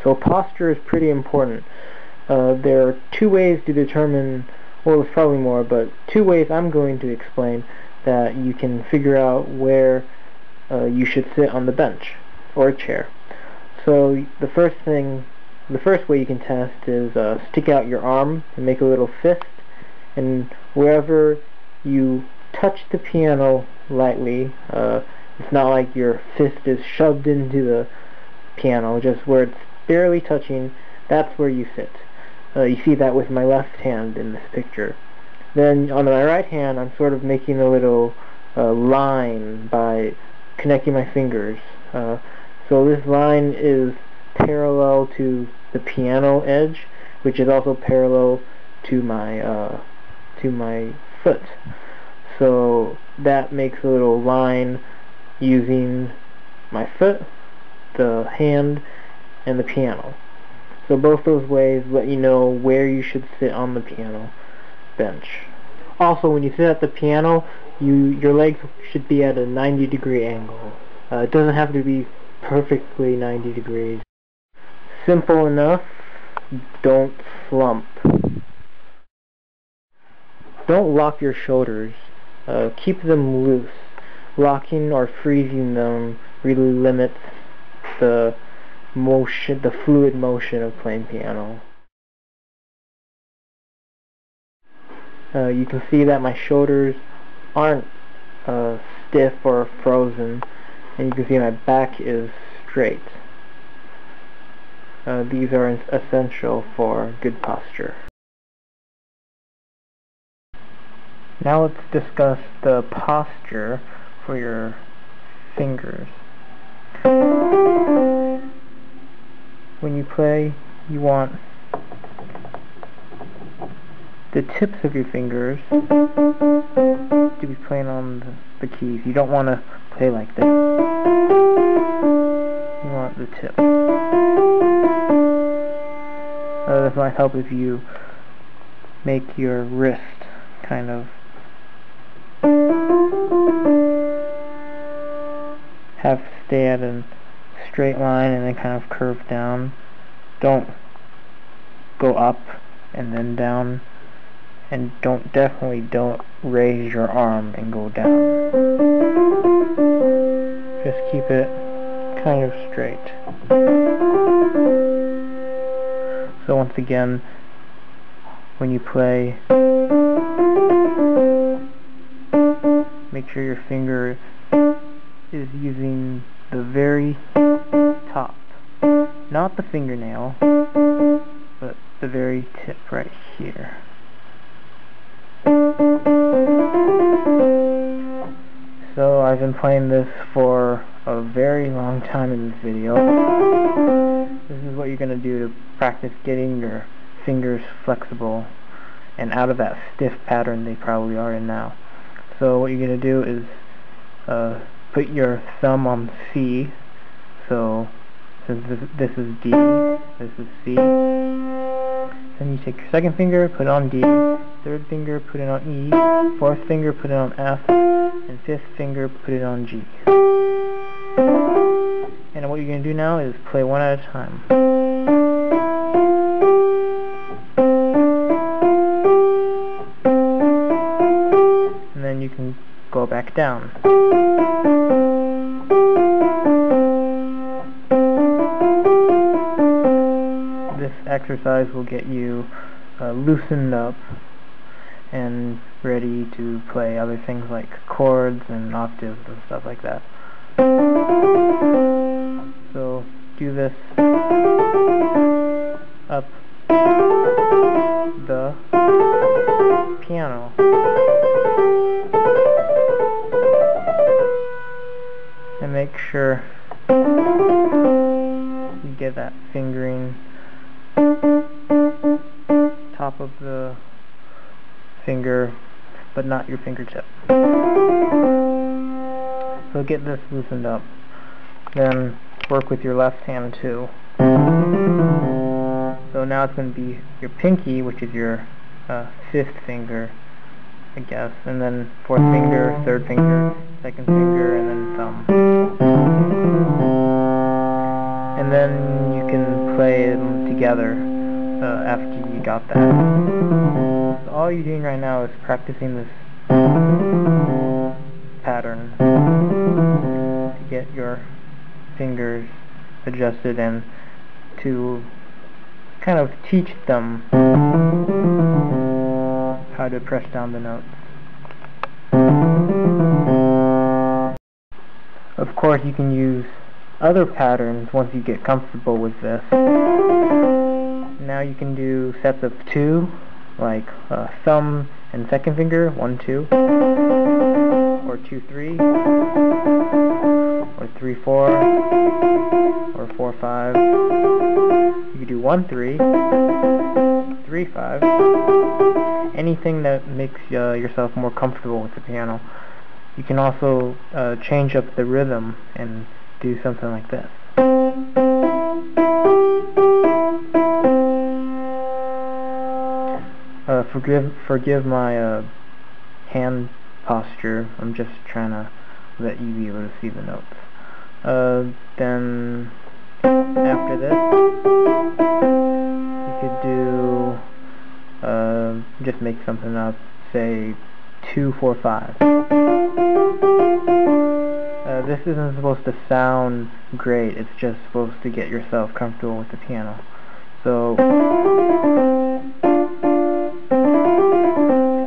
So posture is pretty important. There are two ways to determine, well, there's probably more, but two ways I'm going to explain that you can figure out where you should sit on the bench or a chair. So the first way you can test is stick out your arm and make a little fist, and wherever you touch the piano lightly, it's not like your fist is shoved into the piano, just where it's barely touching, that's where you sit. You see that with my left hand in this picture. Then on my right hand, I'm sort of making a little line by connecting my fingers. So this line is parallel to the piano edge, which is also parallel to my foot. So that makes a little line using my foot, the hand, and the piano. So both those ways let you know where you should sit on the piano bench. Also, when you sit at the piano, your legs should be at a 90-degree angle. It doesn't have to be perfectly 90 degrees. Simple enough. Don't slump. Don't lock your shoulders. Keep them loose. Locking or freezing them really limits the fluid motion of playing piano. You can see that my shoulders aren't stiff or frozen, and you can see my back is straight. These are essential for good posture. Now let's discuss the posture for your fingers. When you play, you want the tips of your fingers to be playing on the keys. You don't want to play like this. You want the tip. This might help if you make your wrist kind of stay at a straight line and then kind of curve down. Don't go up and then down, and definitely don't raise your arm and go down. Just keep it kind of straight. So once again, when you play, make sure your finger is using the very top, not the fingernail, but the very tip right here. So I've been playing this for a very long time in this video. This is what you're going to do to practice getting your fingers flexible and out of that stiff pattern they probably are in now. So what you're going to do is put your thumb on C. So since this is D, this is C. Then you take your second finger, put it on D, third finger, put it on E, fourth finger, put it on F, and fifth finger, put it on G. And what you're going to do now is play one at a time. And then you can go back down. This exercise will get you loosened up and ready to play other things like chords and octaves and stuff like that. So do this up the piano. And make sure you get that fingering top of the finger, but not your fingertip. So get this loosened up. Then work with your left hand too. So now it's going to be your pinky, which is your fifth finger, I guess, and then fourth finger, third finger, second finger, and then thumb. and then you can play them together after you got that. So all you're doing right now is practicing this pattern to get your fingers adjusted and to kind of teach them how to press down the notes. Of course, you can use other patterns once you get comfortable with this. Now you can do sets of 2, like thumb and second finger, 1, 2, or 2, 3, or 3, 4, or 4, 5. You can do 1, 3, 3, 5, anything that makes yourself more comfortable with the piano. You can also change up the rhythm and do something like this. Forgive my hand posture. I'm just trying to let you be able to see the notes. Then after this, you could do just make something up. Say 2, 4, 5. This isn't supposed to sound great. It's just supposed to get yourself comfortable with the piano. So you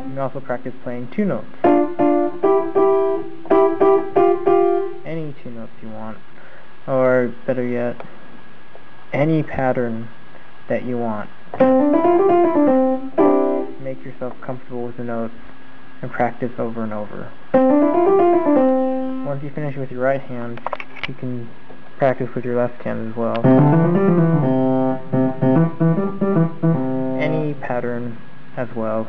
can also practice playing 2 notes. Any 2 notes you want, or better yet, any pattern that you want. Make yourself comfortable with the notes and practice over and over. Once you finish with your right hand, you can practice with your left hand as well. Any pattern as well.